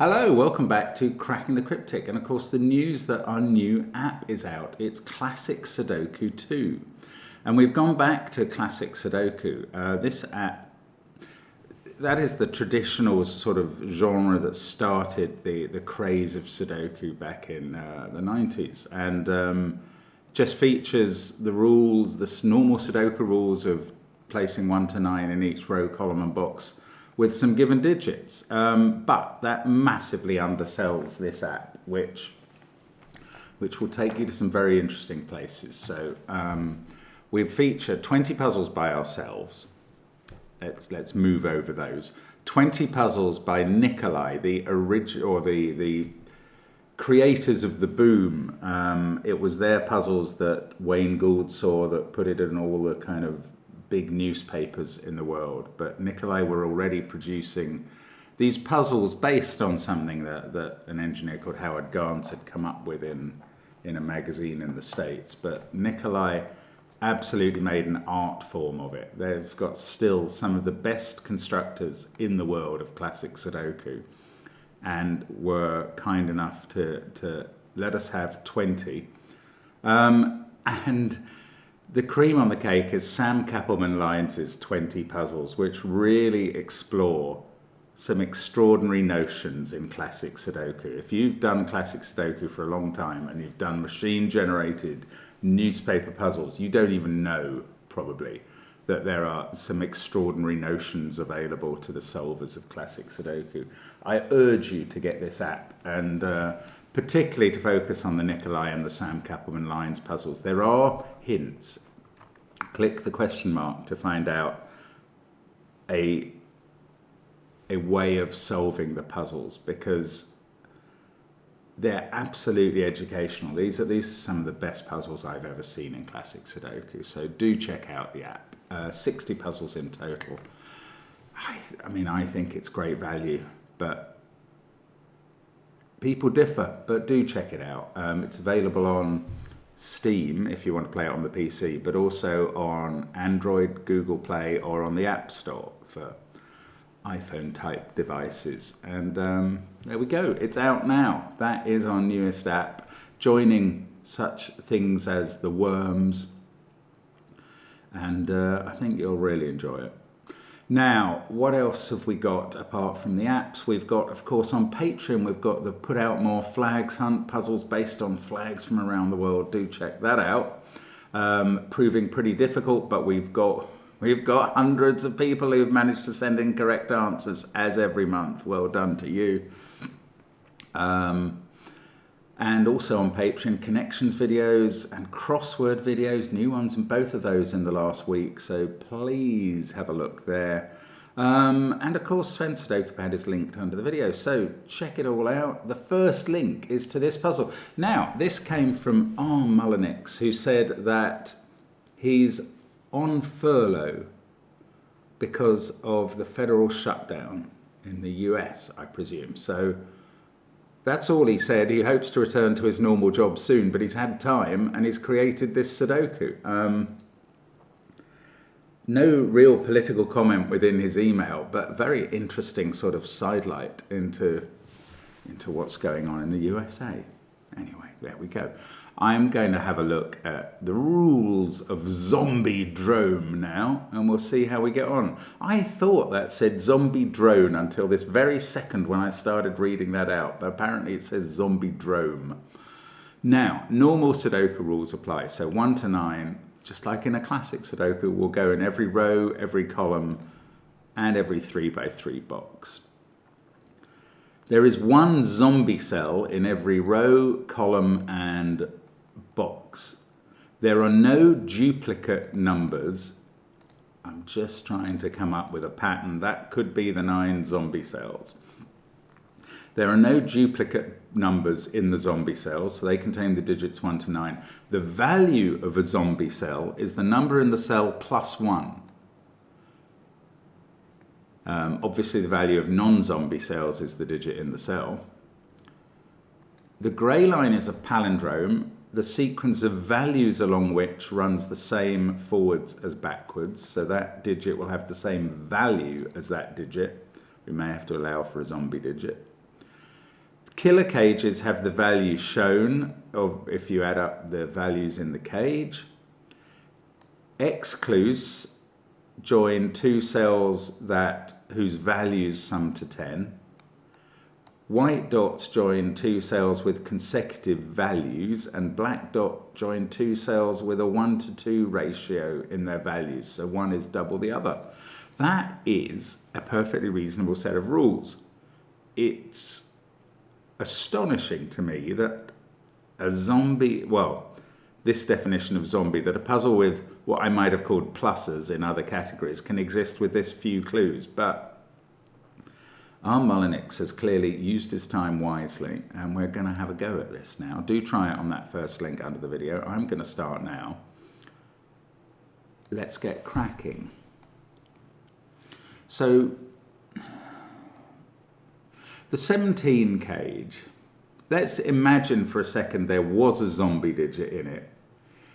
Hello, welcome back to Cracking the Cryptic, and of course the news that our new app is out. It's Classic Sudoku 2, and we've gone back to Classic Sudoku. This app, that is the traditional sort of genre that started the craze of Sudoku back in the 90s, and just features the rules, the normal Sudoku rules of placing 1 to 9 in each row, column and box with some given digits, but that massively undersells this app, which will take you to some very interesting places. So we've featured 20 puzzles by ourselves. Let's move over those. 20 puzzles by Nikolai, the original, or the creators of the boom. It was their puzzles that Wayne Gould saw that put it in all the kind of big newspapers in the world, but Nikolai were already producing these puzzles based on something that an engineer called Howard Gans had come up with in a magazine in the States. But Nikolai absolutely made an art form of it. They've got still some of the best constructors in the world of classic Sudoku, and were kind enough to let us have 20. And the cream on the cake is Sam Kappelman-Lyons' 20 puzzles, which really explore some extraordinary notions in classic Sudoku. If you've done classic Sudoku for a long time and you've done machine-generated newspaper puzzles, you don't even know, probably, that there are some extraordinary notions available to the solvers of classic Sudoku. I urge you to get this app, and particularly to focus on the Nikolai and the Sam Kappelman-Lyons puzzles. There are hints. Click the question mark to find out a way of solving the puzzles, because they're absolutely educational. These are some of the best puzzles I've ever seen in classic Sudoku. So do check out the app. 60 puzzles in total. I mean, I think it's great value, but people differ, but do check it out. It's available on Steam if you want to play it on the PC, but also on Android, Google Play, or on the App Store for iPhone type devices. And there we go, it's out now. That is our newest app, joining such things as the Worms, and I think you'll really enjoy it. Now, what else have we got apart from the apps? We've got, of course, on Patreon, we've got the Put Out More Flags Hunt, puzzles based on flags from around the world. Do check that out. Proving pretty difficult, but we've got hundreds of people who've managed to send in correct answers as every month. Well done to you. And also on Patreon, connections videos and crossword videos, new ones in both of those in the last week, so please have a look there. And of course, SVEN'S SUDOKU PAD is linked under the video, so check it all out. The first link is to this puzzle. Now, this came from R. Mullenix, who said that he's on furlough because of the federal shutdown in the US, I presume. So that's all he said. He hopes to return to his normal job soon, but he's had time and he's created this Sudoku. No real political comment within his email, but very interesting sort of sidelight into what's going on in the USA. Anyway, there we go. I'm going to have a look at the rules of Zombie Drone now, and we'll see how we get on. I thought that said Zombie Drone until this very second when I started reading that out, but apparently it says Zombie Drome. Now, normal Sudoku rules apply, so 1 to 9, just like in a classic Sudoku, will go in every row, every column, and every 3 by 3 box. There is one zombie cell in every row, column, and box. There are no duplicate numbers. I'm just trying to come up with a pattern. That could be the 9 zombie cells. There are no duplicate numbers in the zombie cells, so they contain the digits 1 to 9. The value of a zombie cell is the number in the cell plus 1. Obviously, the value of non-zombie cells is the digit in the cell. The grey line is a palindrome, the sequence of values along which runs the same forwards as backwards, so that digit will have the same value as that digit. We may have to allow for a zombie digit. Killer cages have the value shown of if you add up the values in the cage. Exclues join two cells whose values sum to 10. White dots join two cells with consecutive values, and black dot join two cells with a 1:2 ratio in their values, so one is double the other. That is a perfectly reasonable set of rules. It's astonishing to me that a zombie, well, this definition of zombie, that a puzzle with what I might have called pluses in other categories can exist with this few clues, but our Mullinix has clearly used his time wisely, and we're going to have a go at this now. Do try it on that first link under the video. I'm going to start now. Let's get cracking. So, the 17 cage, let's imagine for a second there was a zombie digit in it.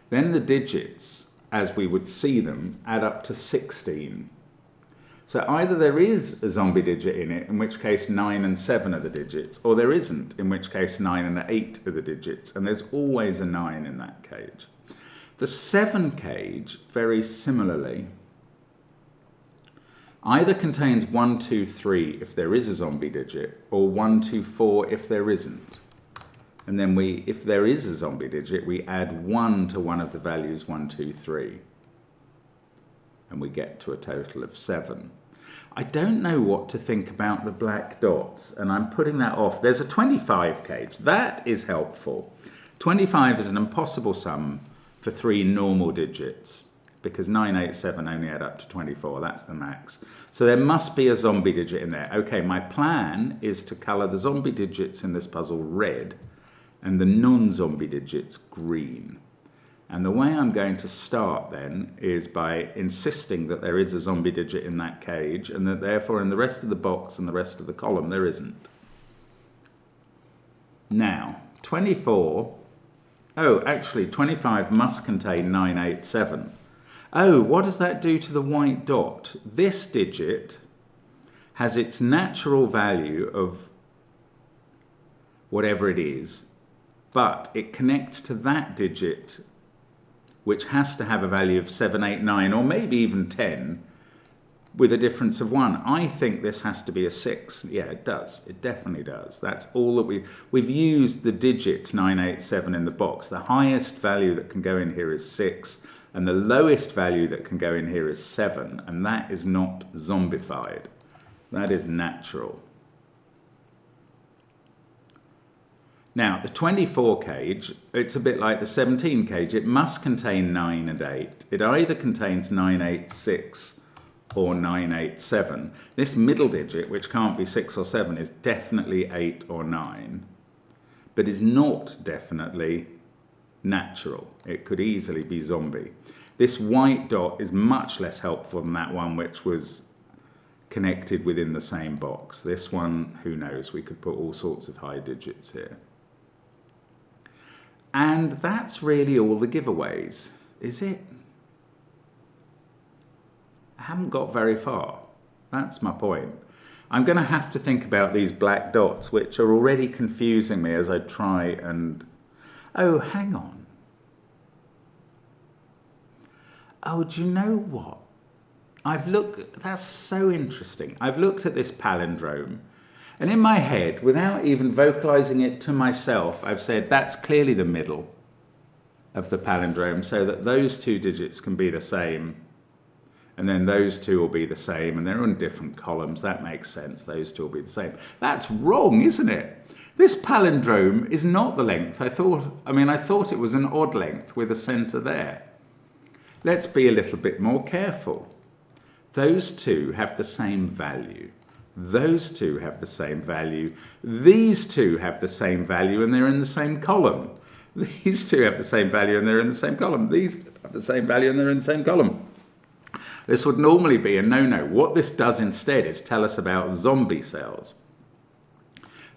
Then the digits, as we would see them, add up to 16. So either there is a zombie digit in it, in which case 9 and 7 are the digits, or there isn't, in which case 9 and 8 are the digits, and there's always a 9 in that cage. The 7 cage, very similarly, either contains 1, 2, 3 if there is a zombie digit, or 1, 2, 4 if there isn't. And then if there is a zombie digit, we add 1 to one of the values 1, 2, 3. And we get to a total of 7. I don't know what to think about the black dots, and I'm putting that off. There's a 25 cage. That is helpful. 25 is an impossible sum for 3 normal digits, because 9, 8, 7 only add up to 24. That's the max. So there must be a zombie digit in there. Okay, my plan is to colour the zombie digits in this puzzle red and the non-zombie digits green. And the way I'm going to start then is by insisting that there is a zombie digit in that cage, and that therefore in the rest of the box and the rest of the column there isn't. Now, 24, oh actually 25 must contain 9, 8, 7. Oh, what does that do to the white dot? This digit has its natural value of whatever it is, but it connects to that digit, which has to have a value of 7, 8, 9, or maybe even 10, with a difference of 1. I think this has to be a 6. Yeah, it does. It definitely does. That's all that we've used the digits 9, 8, 7 in the box. The highest value that can go in here is 6, and the lowest value that can go in here is 7, and that is not zombified. That is natural. Now, the 24 cage, it's a bit like the 17 cage. It must contain 9 and 8. It either contains 9, 8, 6 or 9, 8, 7. This middle digit, which can't be 6 or 7, is definitely 8 or 9, but is not definitely natural. It could easily be zombie. This white dot is much less helpful than that one, which was connected within the same box. This one, who knows, we could put all sorts of high digits here. And that's really all the giveaways, is it? I haven't got very far. That's my point. I'm going to have to think about these black dots, which are already confusing me as I try and... Oh, hang on. Oh, do you know what? That's so interesting. I've looked at this palindrome, and in my head, without even vocalizing it to myself, I've said that's clearly the middle of the palindrome, so that those two digits can be the same, and then those two will be the same, and they're in different columns. That makes sense. Those two will be the same. That's wrong, isn't it? This palindrome is not the length. I thought it was an odd length with a center there. Let's be a little bit more careful. Those two have the same value. Those two have the same value. These two have the same value, and they're in the same column. These two have the same value, and they're in the same column. These have the same value, and they're in the same column. This would normally be a no-no. What this does instead is tell us about zombie cells.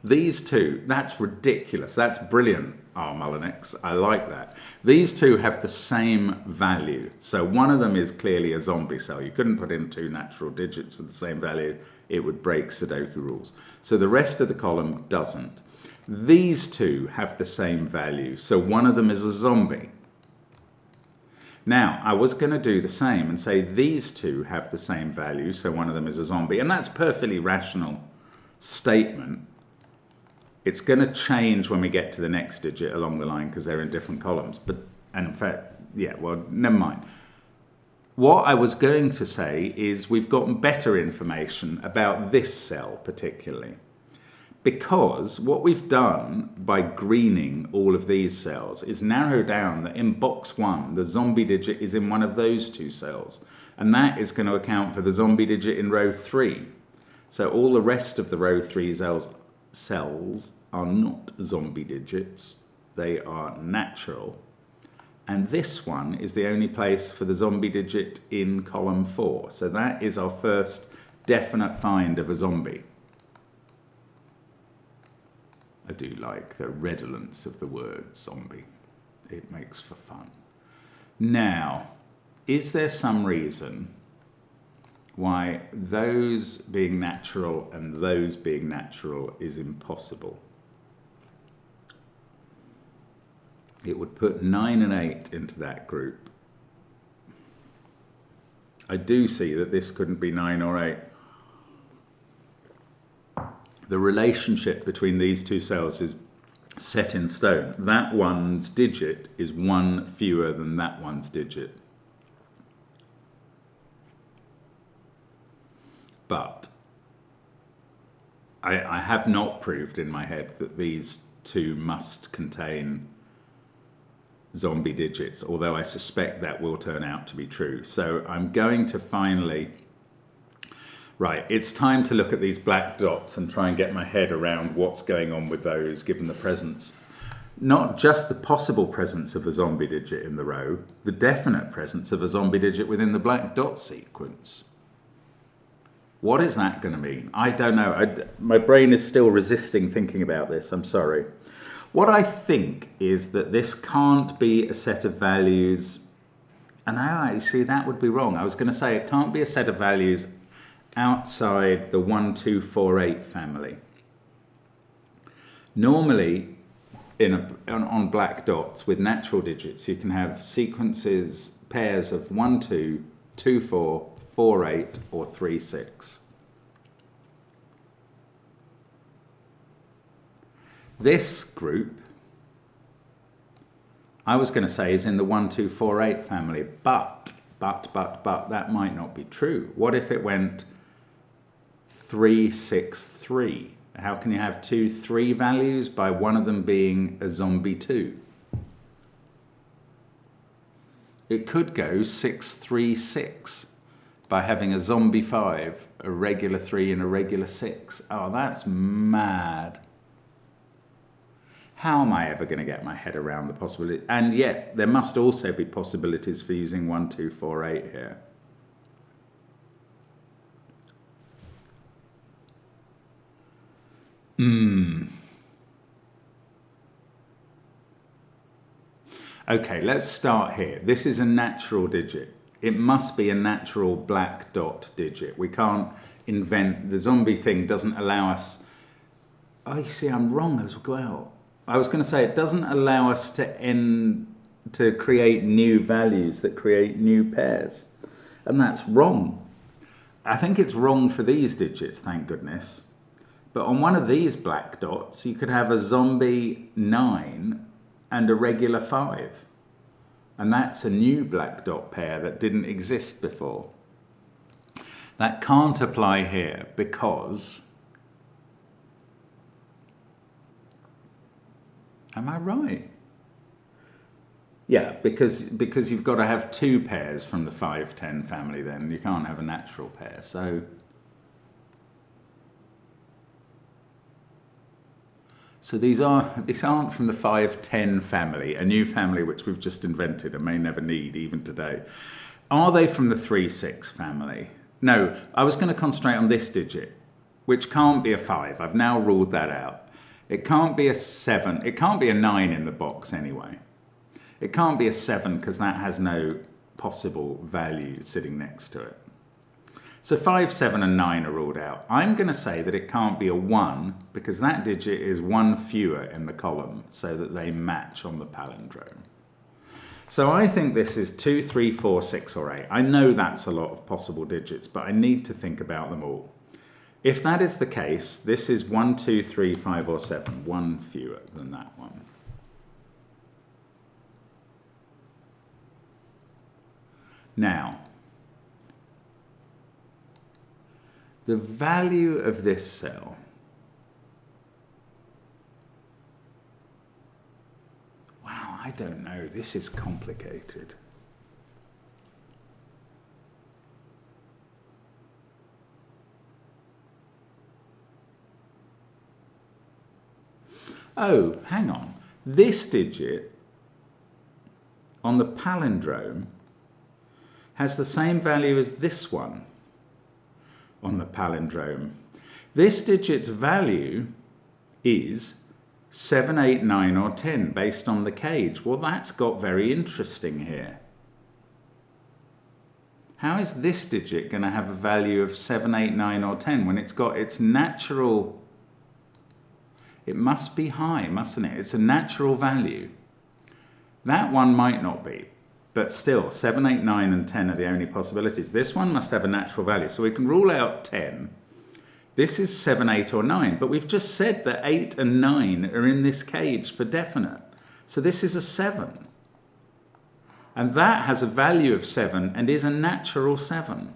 These two, that's ridiculous. That's brilliant, our Mullinix. I like that. These two have the same value. So one of them is clearly a zombie cell. You couldn't put in two natural digits with the same value. It would break Sudoku rules. So the rest of the column doesn't. These two have the same value, so one of them is a zombie. Now, I was going to do the same and say these two have the same value, so one of them is a zombie, and that's a perfectly rational statement. It's going to change when we get to the next digit along the line because they're in different columns. And in fact, yeah, well, never mind. What I was going to say is we've gotten better information about this cell particularly, because what we've done by greening all of these cells is narrow down that in box 1, the zombie digit is in one of those two cells, and that is going to account for the zombie digit in row 3. So all the rest of the row 3 cells are not zombie digits, they are natural. And this one is the only place for the zombie digit in column 4. So that is our first definite find of a zombie. I do like the redolence of the word zombie. It makes for fun. Now, is there some reason why those being natural and those being natural is impossible? It would put 9 and 8 into that group. I do see that this couldn't be 9 or 8. The relationship between these two cells is set in stone. That one's digit is 1 fewer than that one's digit. But I have not proved in my head that these two must contain zombie digits, although I suspect that will turn out to be true. So I'm going to finally... Right, it's time to look at these black dots and try and get my head around what's going on with those, given the presence, not just the possible presence of a zombie digit in the row, the definite presence of a zombie digit within the black dot sequence. What is that going to mean? I don't know. My brain is still resisting thinking about this. I'm sorry. What I think is that this can't be a set of values. And now, see, that would be wrong. I was going to say it can't be a set of values outside the 1, 2, 4, 8 family. Normally, on black dots with natural digits, you can have sequences, pairs of 1, 2, 2, 4, 4, 8, or 3, 6. This group, I was going to say, is in the 1, 2, 4, 8 family, but that might not be true. What if it went 3, 6, 3? How can you have 2, 3 values by one of them being a zombie 2? It could go 6, 3, 6 by having a zombie 5, a regular 3, and a regular 6. Oh, that's mad. How am I ever going to get my head around the possibility? And yet, there must also be possibilities for using 1, 2, 4, 8 here. Okay, let's start here. This is a natural digit. It must be a natural black dot digit. We can't invent, the zombie thing doesn't allow us, oh, you see, I'm wrong as well. I was going to say it doesn't allow us to create new values that create new pairs. And that's wrong. I think it's wrong for these digits, thank goodness. But on one of these black dots, you could have a zombie 9 and a regular 5. And that's a new black dot pair that didn't exist before. That can't apply here because... Am I right? Yeah, because you've got to have 2 pairs from the 5, 10 family then. You can't have a natural pair. So these aren't from the 5, 10 family, a new family which we've just invented and may never need even today. Are they from the 3, 6 family? No, I was going to concentrate on this digit, which can't be a 5. I've now ruled that out. It can't be a 7. It can't be a 9 in the box anyway. It can't be a 7 because that has no possible value sitting next to it. So 5, 7 and 9 are ruled out. I'm going to say that it can't be a 1 because that digit is one fewer in the column so that they match on the palindrome. So I think this is 2, 3, 4, 6 or 8. I know that's a lot of possible digits, but I need to think about them all. If that is the case, this is 1, 2, 3, 5 or 7, one fewer than that one. Now, the value of this cell I don't know, this is complicated. Oh, hang on. This digit on the palindrome has the same value as this one on the palindrome. This digit's value is 7, 8, 9 or 10 based on the cage. Well, that's got very interesting here. How is this digit going to have a value of 7, 8, 9 or 10 when it's got its natural... It must be high, mustn't it? It's a natural value. That one might not be, but still 7, 8, 9 and 10 are the only possibilities. This one must have a natural value, so we can rule out 10. This is 7, 8 or 9, but we've just said that 8 and 9 are in this cage for definite. So this is a 7. And that has a value of 7 and is a natural 7.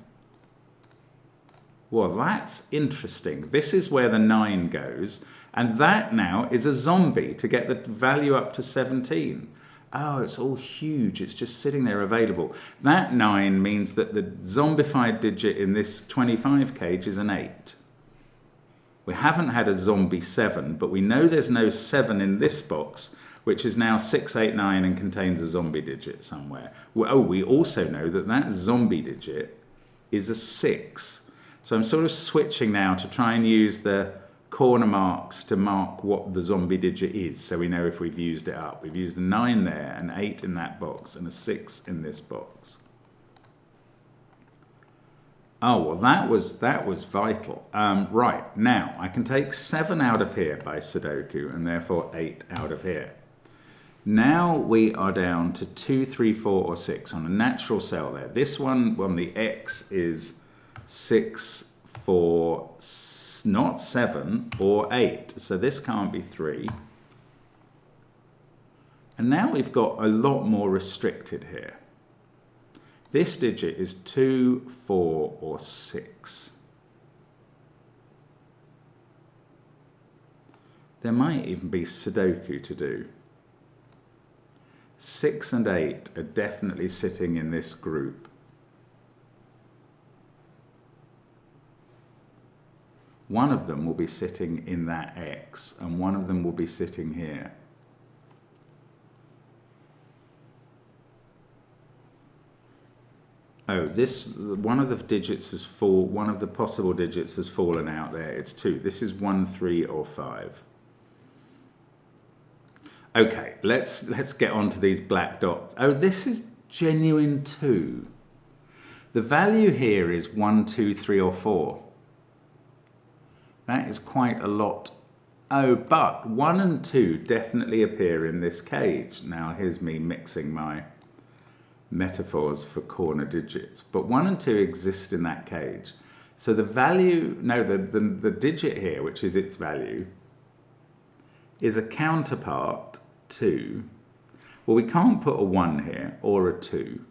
Well, that's interesting. This is where the 9 goes, and that now is a zombie to get the value up to 17. Oh, it's all huge. It's just sitting there available. That 9 means that the zombified digit in this 25 cage is an 8. We haven't had a zombie 7, but we know there's no 7 in this box, which is now 6, 8, 9 and contains a zombie digit somewhere. Oh, we also know that that zombie digit is a 6. So I'm sort of switching now to try and use the corner marks to mark what the zombie digit is, so we know if we've used it up. We've used a 9 there, an 8 in that box, and a 6 in this box. Oh, well, that was vital. Right, now I can take 7 out of here by Sudoku and therefore 8 out of here. Now we are down to 2, 3, 4 or 6 on a natural cell there. This one on the X is 6, 4, not 7 or 8. So this can't be 3. And now we've got a lot more restricted here. This digit is 2, 4 or 6. There might even be Sudoku to do. 6 and 8 are definitely sitting in this group. One of them will be sitting in that X, and one of them will be sitting here. Oh, one of the digits has one of the possible digits has fallen out there. It's 2. This is 1, 3 or 5. Okay, let's get on to these black dots. Oh, this is genuine 2. The value here is 1, 2, 3 or 4. That is quite a lot. Oh, but 1 and 2 definitely appear in this cage. Now, here's me mixing my metaphors for corner digits. But 1 and 2 exist in that cage. So the value, no, the digit here, which is its value, is a counterpart to, well, we can't put a 1 here or a 2.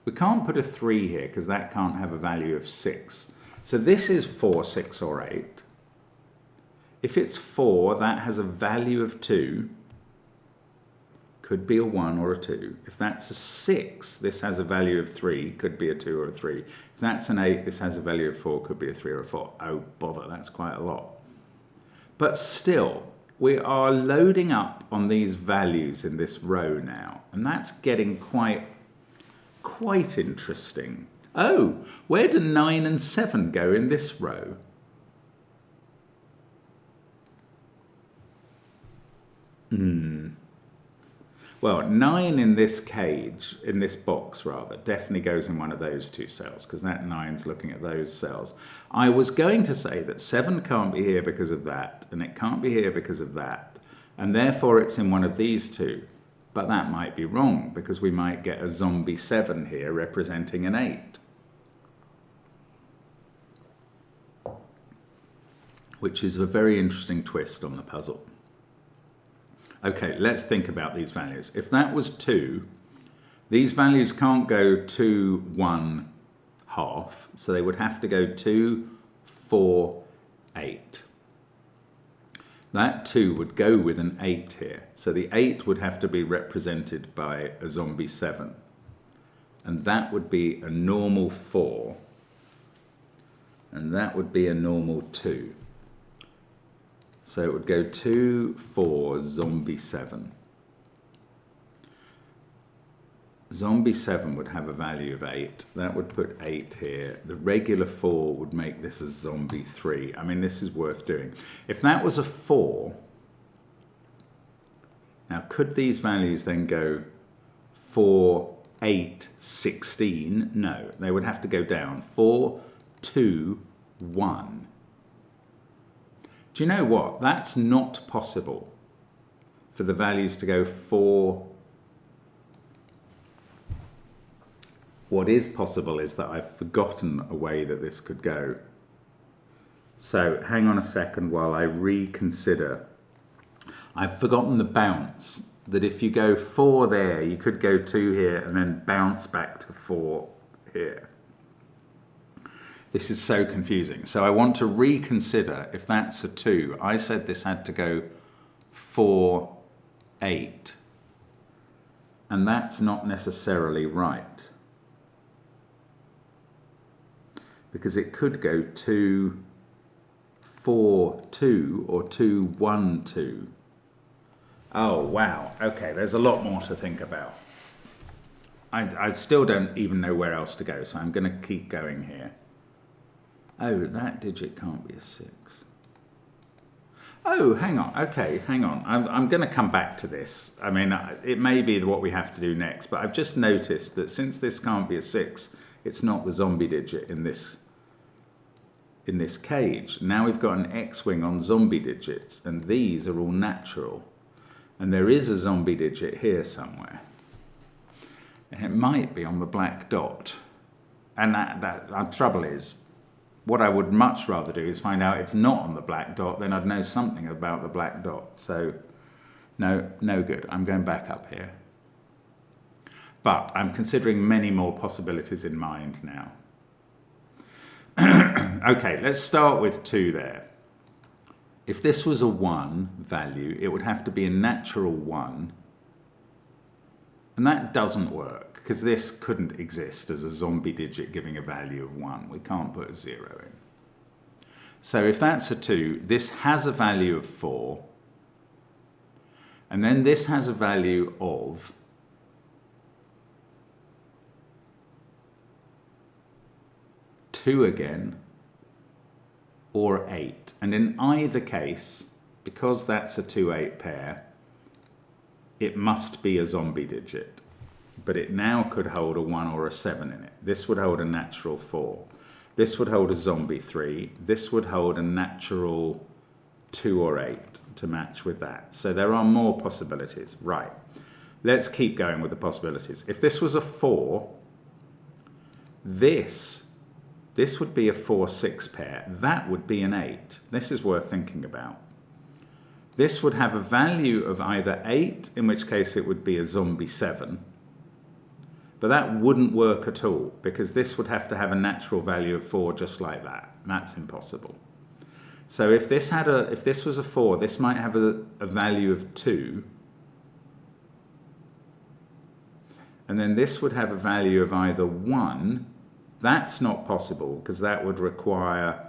We can't put a 3 here because that can't have a value of 6. So this is 4, 6 or 8. If it's 4, that has a value of 2. Could be a 1 or a 2. If that's a 6, this has a value of 3. Could be a 2 or a 3. If that's an 8, this has a value of 4. Could be a 3 or a 4. Oh, bother, that's quite a lot. But still, we are loading up on these values in this row now. And that's getting quite interesting. Oh, where do 9 and 7 go in this row? Well, 9 in this cage, in this box rather, definitely goes in one of those two cells, because that 9's looking at those cells. I was going to say that 7 can't be here because of that, and it can't be here because of that, and therefore it's in one of these two. But that might be wrong, because we might get a zombie 7 here representing an 8. Which is a very interesting twist on the puzzle. Okay, let's think about these values. If that was 2, these values can't go 2, 1, half, so they would have to go 2, 4, 8. That 2 would go with an 8 here, so the 8 would have to be represented by a zombie 7. And that would be a normal 4, and that would be a normal 2. So it would go 2, 4, zombie 7. Zombie 7 would have a value of 8. That would put 8 here. The regular 4 would make this a zombie 3. I mean, this is worth doing. If that was a 4, now could these values then go 4, 8, 16? No, they would have to go down. 4, 2, 1. Do you know what? That's not possible for the values to go 4. What is possible is that I've forgotten a way that this could go. So hang on a second while I reconsider. I've forgotten the bounce, that if you go 4 there, you could go 2 here and then bounce back to 4 here. This is so confusing. So I want to reconsider if that's a 2. I said this had to go 4, 8. And that's not necessarily right. Because it could go 2, 4, 2 or 2, 1, 2. Oh, wow. Okay, there's a lot more to think about. I still don't even know where else to go, so I'm going to keep going here. Oh, that digit can't be a 6. Oh, hang on. Okay, hang on. I'm going to come back to this. I mean, it may be what we have to do next, but I've just noticed that since this can't be a 6, it's not the zombie digit in this cage. Now we've got an X-wing on zombie digits, and these are all natural. And there is a zombie digit here somewhere. And it might be on the black dot. And the trouble is, what I would much rather do is find out it's not on the black dot, then I'd know something about the black dot. So, no good. I'm going back up here. But I'm considering many more possibilities in mind now. Okay, let's start with 2 there. If this was a 1 value, it would have to be a natural 1. And that doesn't work, because this couldn't exist as a zombie digit giving a value of 1. We can't put a 0 in. So if that's a 2, this has a value of 4. And then this has a value of 2 again, or 8. And in either case, because that's a 2-8 pair, it must be a zombie digit. But it now could hold a 1 or a 7 in it. This would hold a natural 4. This would hold a zombie 3. This would hold a natural 2 or 8 to match with that. So there are more possibilities. Right. Let's keep going with the possibilities. If this was a 4, this would be a 4-6 pair. That would be an 8. This is worth thinking about. This would have a value of either 8, in which case it would be a zombie 7. But that wouldn't work at all, because this would have to have a natural value of 4 just like that. That's impossible. So if this was a 4, this might have a value of 2. And then this would have a value of either 1. That's not possible, because that would require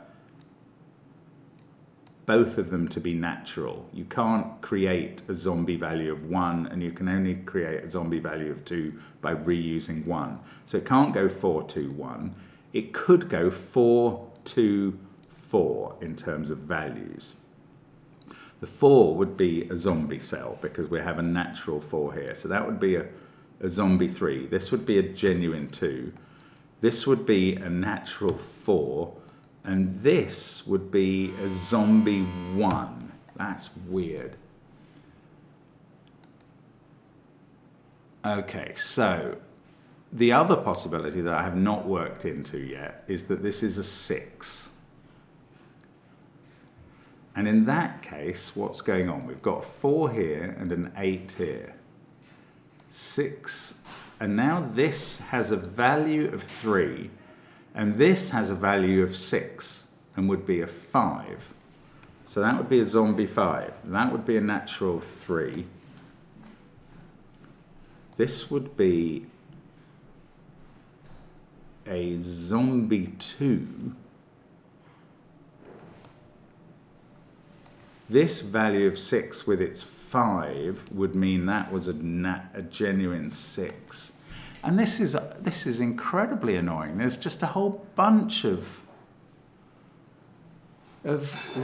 both of them to be natural. You can't create a zombie value of 1, and you can only create a zombie value of 2 by reusing 1. So it can't go 4, 2, 1. It could go 4, 2, 4 in terms of values. The 4 would be a zombie cell because we have a natural 4 here. So that would be a zombie 3. This would be a genuine 2. This would be a natural 4. And this would be a zombie 1. That's weird. Okay, so the other possibility that I have not worked into yet is that this is a 6. And in that case, what's going on? We've got a 4 here and an 8 here. 6. And now this has a value of 3. And this has a value of 6 and would be a 5. So that would be a zombie 5. That would be a natural 3. This would be a zombie 2. This value of 6 with its 5 would mean that was a genuine 6. And this is incredibly annoying. There's just a whole bunch of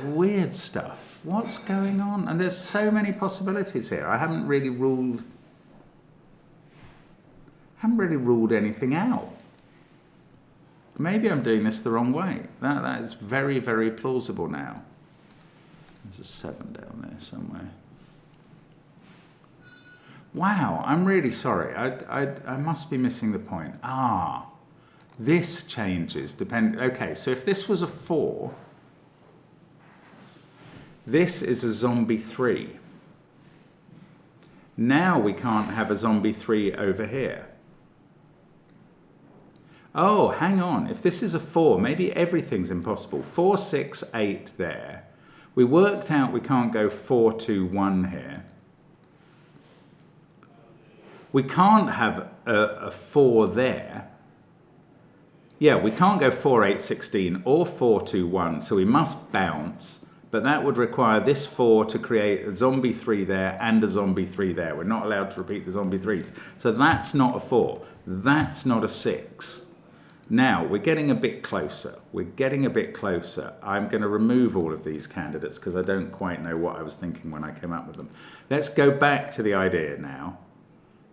weird stuff. What's going on? And there's so many possibilities here. I haven't really ruled anything out. Maybe I'm doing this the wrong way. That is very, very plausible now. There's a 7 down there somewhere. Wow, I'm really sorry. I must be missing the point. This changes depending. Okay, so if this was a 4, this is a zombie 3. Now we can't have a zombie 3 over here. Oh, hang on. If this is a 4, maybe everything's impossible. 4, 6, 8 there. We worked out we can't go 4, 2, 1 here. We can't have a 4 there. Yeah, we can't go 4, 8, 16 or 4, 2, 1, so we must bounce. But that would require this 4 to create a zombie 3 there and a zombie 3 there. We're not allowed to repeat the zombie 3s. So that's not a 4. That's not a 6. Now, we're getting a bit closer. We're getting a bit closer. I'm going to remove all of these candidates because I don't quite know what I was thinking when I came up with them. Let's go back to the idea now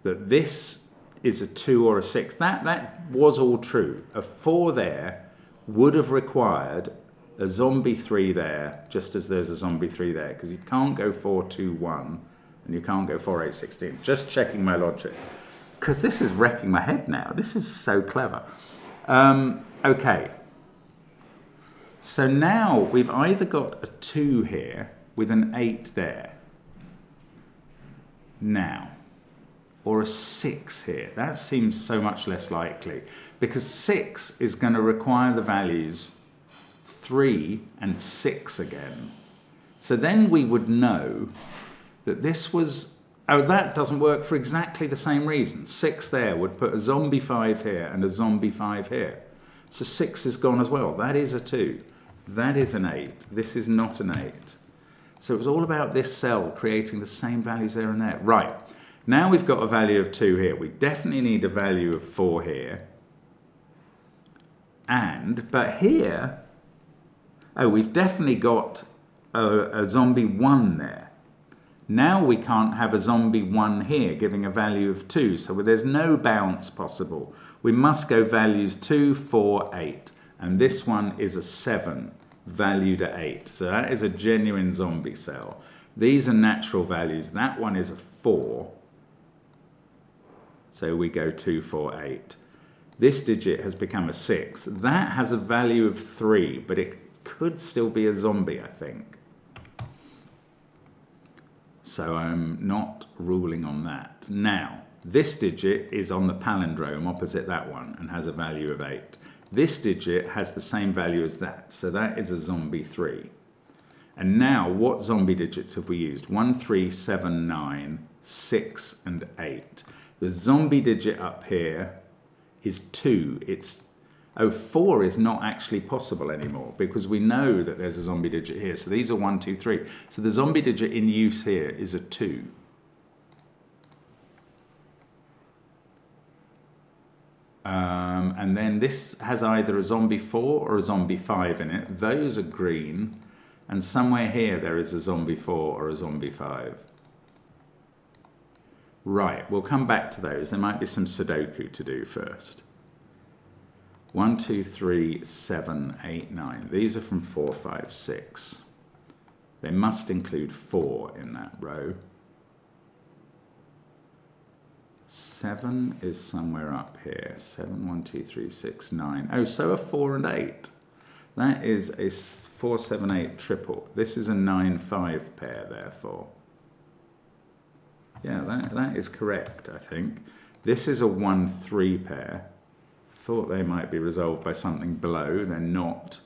that this is a 2 or a 6. That was all true. A 4 there would have required a zombie 3 there, just as there's a zombie 3 there, because you can't go 4, 2, 1, and you can't go 4, 8, 16. Just checking my logic, because this is wrecking my head now. This is so clever. Okay. So now we've either got a 2 here with an 8 there. Now. Or a 6 here. That seems so much less likely, because 6 is going to require the values 3 and 6 again. So then we would know that this was, that doesn't work for exactly the same reason. 6 there would put a zombie 5 here and a zombie 5 here. So 6 is gone as well. That is a 2. That is an 8. This is not an 8. So it was all about this cell creating the same values there and there. Right. Now we've got a value of 2 here. We definitely need a value of 4 here. But here, we've definitely got a zombie 1 there. Now we can't have a zombie 1 here, giving a value of 2. So there's no bounce possible. We must go values 2, 4, 8. And this one is a 7, valued at 8. So that is a genuine zombie cell. These are natural values. That one is a 4. So we go 2, 4, 8. This digit has become a 6. That has a value of 3, but it could still be a zombie, I think. So I'm not ruling on that. Now, this digit is on the palindrome opposite that one and has a value of 8. This digit has the same value as that, so that is a zombie 3. And now, what zombie digits have we used? 1, 3, 7, 9, 6, and 8. The zombie digit up here is 2. 4 is not actually possible anymore because we know that there's a zombie digit here. So these are 1, 2, 3. So the zombie digit in use here is a 2. And then this has either a zombie 4 or a zombie 5 in it. Those are green. And somewhere here there is a zombie 4 or a zombie 5. Right, we'll come back to those. There might be some Sudoku to do first. 1, 2, 3, 7, 8, 9. These are from 4, 5, 6. They must include 4 in that row. 7 is somewhere up here. 7, 1, 2, 3, 6, 9. Oh, so are 4 and 8. That is a 4, 7, 8 triple. This is a 9, 5 pair, therefore. Yeah, that is correct, I think. This is a 1, 3 pair. Thought they might be resolved by something below. They're not.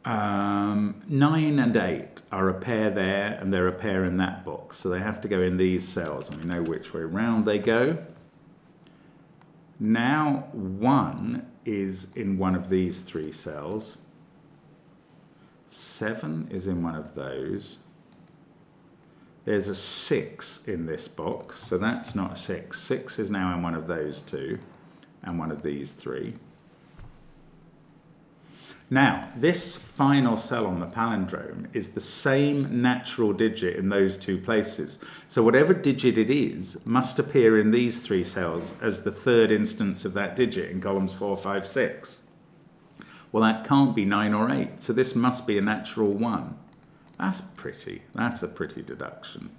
Um, 9 and 8 are a pair there, and they're a pair in that box. So they have to go in these cells, and we know which way round they go. Now 1 is in one of these 3 cells. 7 is in one of those. There's a 6 in this box, so that's not a 6. 6 is now in one of those 2 and one of these 3. Now, this final cell on the palindrome is the same natural digit in those 2 places. So whatever digit it is must appear in these 3 cells as the 3rd instance of that digit in columns 4, 5, 6. Well, that can't be 9 or 8, so this must be a natural 1. That's pretty. That's a pretty deduction.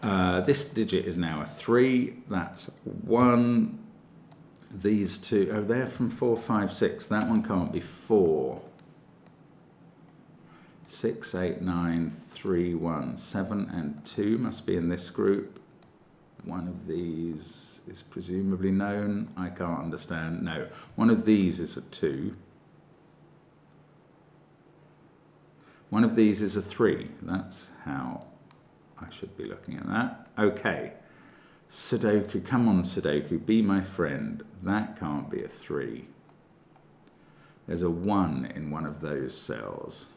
This digit is now a 3. That's 1. These 2, oh, they're from 4, 5, 6. That one can't be 4. 6, 8, 9, 3, 1. 7 and 2 must be in this group. One of these is presumably known. I can't understand. No, one of these is a 2. One of these is a 3. That's how I should be looking at that. Okay. Sudoku, come on Sudoku, be my friend. That can't be a 3. There's a 1 in one of those cells.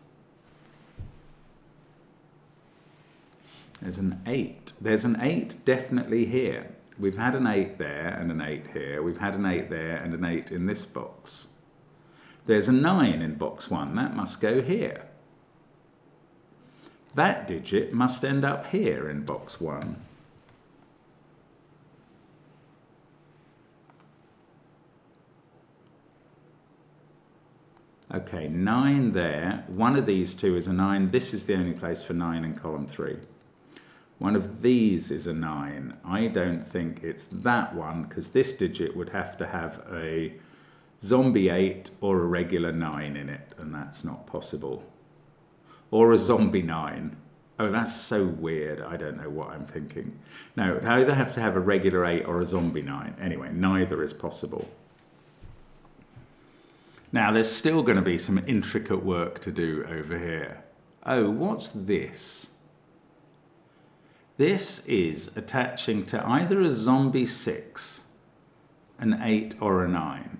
There's an 8. There's an 8 definitely here. We've had an 8 there and an 8 here. We've had an 8 there and an 8 in this box. There's a 9 in box 1. That must go here. That digit must end up here in box 1. Okay, 9 there. One of these 2 is a 9. This is the only place for 9 in column 3. One of these is a 9. I don't think it's that one, because this digit would have to have a zombie 8 or a regular 9 in it, and that's not possible. Or a zombie 9. Oh, that's so weird. I don't know what I'm thinking. No, it would either have to have a regular 8 or a zombie 9. Anyway, neither is possible. Now, there's still going to be some intricate work to do over here. Oh, what's this? This is attaching to either a zombie 6, an 8 or a 9.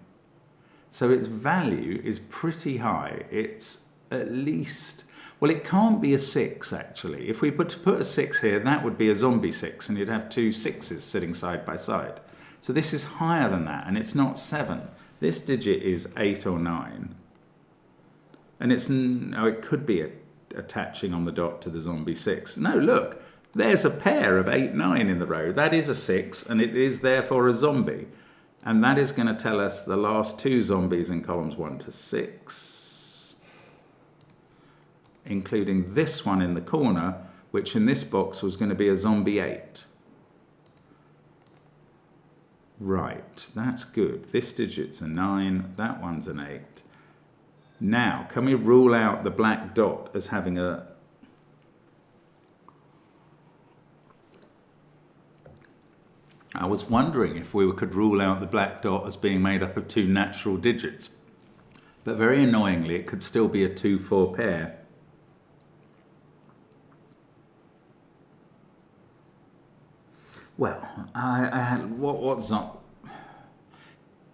So its value is pretty high. It's at least, well, it can't be a 6 actually. If we put a 6 here, that would be a zombie 6, and you'd have 2 6s sitting side by side. So this is higher than that, and it's not 7. This digit is 8 or 9. And it's, oh, it could be attaching on the dot to the zombie 6. No, look, there's a pair of 8, 9 in the row. That is a 6, and it is therefore a zombie. And that is going to tell us the last 2 zombies in columns 1 to 6, including this one in the corner, which in this box was going to be a zombie 8. Right, that's good. This digit's a 9, that one's an 8. Now, can we rule out the black dot as having a... I was wondering if we could rule out the black dot as being made up of 2 natural digits. But very annoyingly, it could still be a 2-4 pair. Well,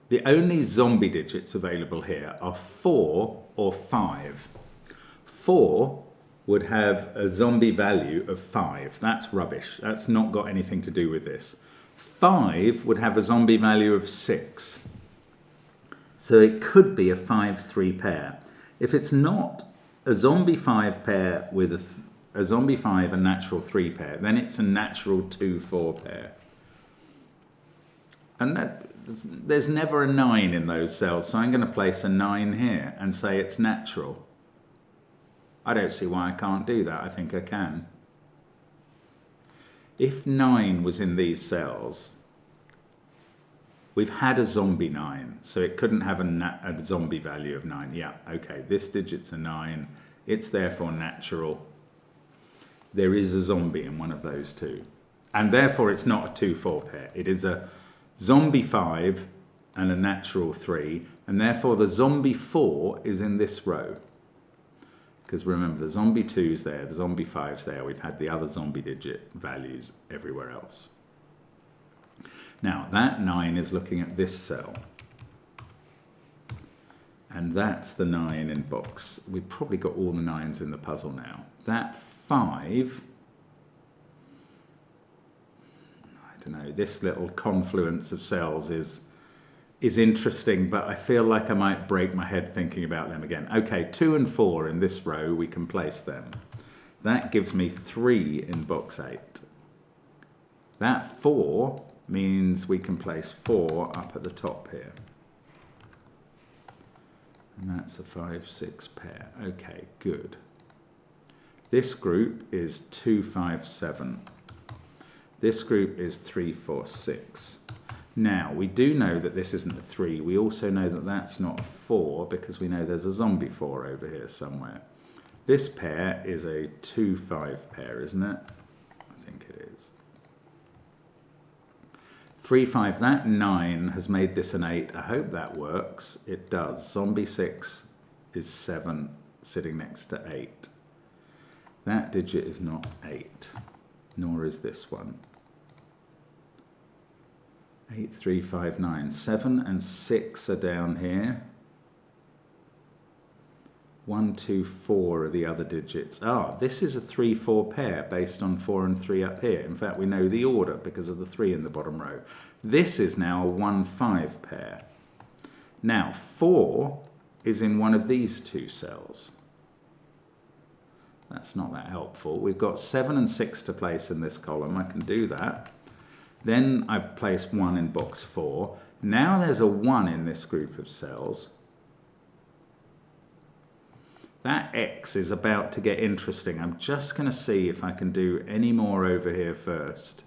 the only zombie digits available here are 4 or 5. 4 would have a zombie value of 5. That's rubbish. That's not got anything to do with this. 5 would have a zombie value of 6. So it could be a 5-3 pair. If it's not a zombie 5 pair with a zombie 5 and natural 3 pair, then it's a natural 2-4 pair. And there's never a 9 in those cells, so I'm going to place a 9 here and say it's natural. I don't see why I can't do that. I think I can. If 9 was in these cells, we've had a zombie 9, so it couldn't have a zombie value of 9. Yeah, okay, this digit's a 9. It's therefore natural. There is a zombie in one of those two. And therefore it's not a 2-4 pair. It is a zombie 5 and a natural 3. And therefore the zombie 4 is in this row. Because remember, the zombie 2's there, the zombie 5's there. We've had the other zombie digit values everywhere else. Now, that 9 is looking at this cell. And that's the 9 in box. We've probably got all the 9s in the puzzle now. That 5, I don't know, this little confluence of cells is interesting, but I feel like I might break my head thinking about them again. Okay, 2 and 4 in this row, we can place them. That gives me 3 in box 8. That 4 means we can place 4 up at the top here. And that's a 5-6 pair. Okay, good. This group is 2, 5, 7. This group is 3, 4, 6. Now, we do know that this isn't a 3. We also know that that's not a 4 because we know there's a zombie 4 over here somewhere. This pair is a 2, 5 pair, isn't it? I think it is. 3, 5, that 9 has made this an 8. I hope that works. It does. Zombie 6 is 7 sitting next to 8. That digit is not 8, nor is this one. 8, 3, 5, 9. 7 and 6 are down here. 1, 2, 4 are the other digits. Ah, this is a 3, 4 pair based on 4 and 3 up here. In fact, we know the order because of the 3 in the bottom row. This is now a 1, 5 pair. Now, 4 is in one of these two cells. That's not that helpful. We've got 7 and 6 to place in this column. I can do that. Then I've placed 1 in box 4. Now there's a 1 in this group of cells. That X is about to get interesting. I'm just going to see if I can do any more over here first.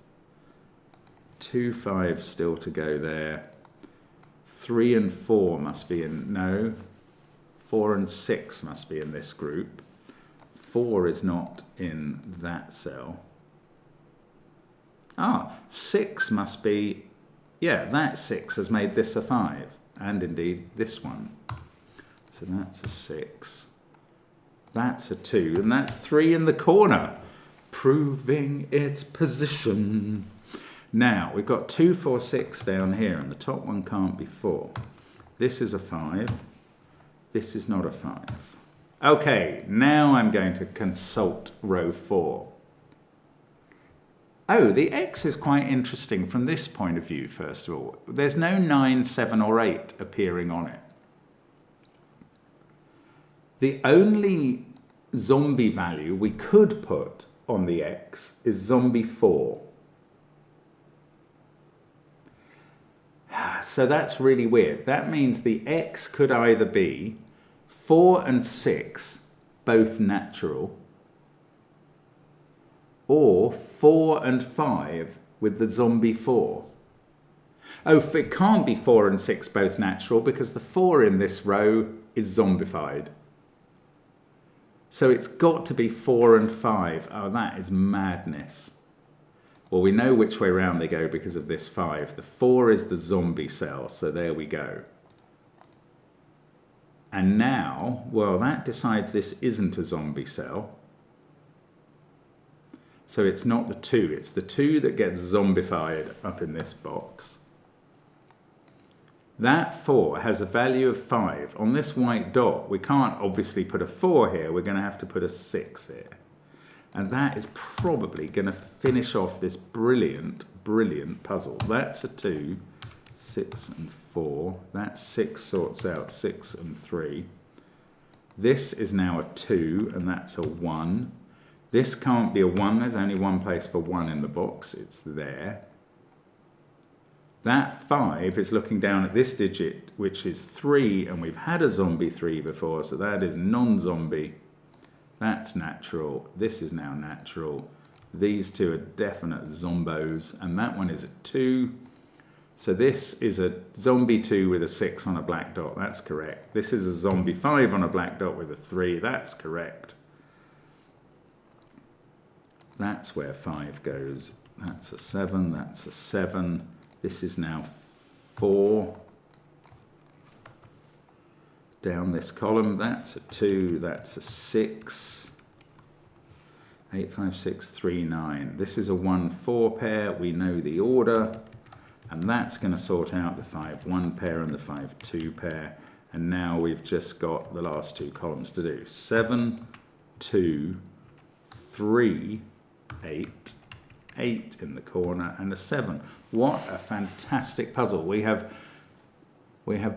2, 5 still to go there. 3 and 4 must be in, no. 4 and 6 must be in this group. 4 is not in that cell. Ah, 6 must be, yeah, that 6 has made this a 5. And indeed this one. So that's a 6. That's a 2, and that's 3 in the corner, proving its position. Now, we've got 2, 4, 6 down here, and the top one can't be 4. This is a 5. This is not a 5. Okay, now I'm going to consult row 4. Oh, the X is quite interesting from this point of view, first of all. There's no 9, 7, or 8 appearing on it. The only zombie value we could put on the X is zombie 4. So that's really weird. That means the X could either be 4 and 6, both natural, or 4 and 5 with the zombie 4. Oh, it can't be 4 and 6 both natural because the 4 in this row is zombified. So it's got to be 4 and 5. Oh, that is madness. Well, we know which way round they go because of this 5. The 4 is the zombie cell, so there we go. And now, well, that decides this isn't a zombie cell. So it's not the 2, it's the 2 that gets zombified up in this box. That 4 has a value of 5. On this white dot, we can't obviously put a 4 here, we're going to have to put a 6 here. And that is probably going to finish off this brilliant brilliant puzzle. That's a 2, 6 and 4. That 6 sorts out 6 and 3. This is now a 2, and that's a 1. This can't be a 1. There's only one place for 1 in the box. It's there. That 5 is looking down at this digit, which is 3, and we've had a zombie 3 before, so that is non-zombie. That's natural. This is now natural. These two are definite zombos, and that one is a 2. So this is a zombie 2 with a 6 on a black dot. That's correct. This is a zombie 5 on a black dot with a 3. That's correct. That's where 5 goes. That's a 7. That's a 7. This is now 4. Down this column, that's a 2. That's a 6. 8, 5, 6, 3, 9. This is a 1, 4 pair. We know the order. And that's going to sort out the 5, 1 pair and the 5, 2 pair. And now we've just got the last 2 columns to do. 7, 2, 3, 8, 8 in the corner, and a 7. What a fantastic puzzle. We have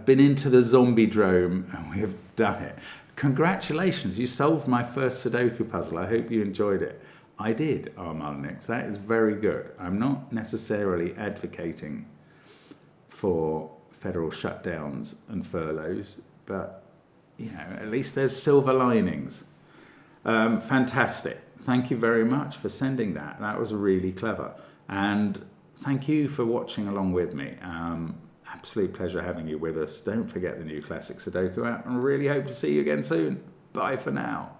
been into the zombie drome and we have done it. Congratulations, you solved my first Sudoku puzzle. I hope you enjoyed it. I did, Armalnix. That is very good. I'm not necessarily advocating for federal shutdowns and furloughs, but you know, at least there's silver linings. Fantastic. Thank you very much for sending that. That was really clever. And thank you for watching along with me. Absolute pleasure having you with us. Don't forget the new Classic Sudoku app, and really hope to see you again soon. Bye for now.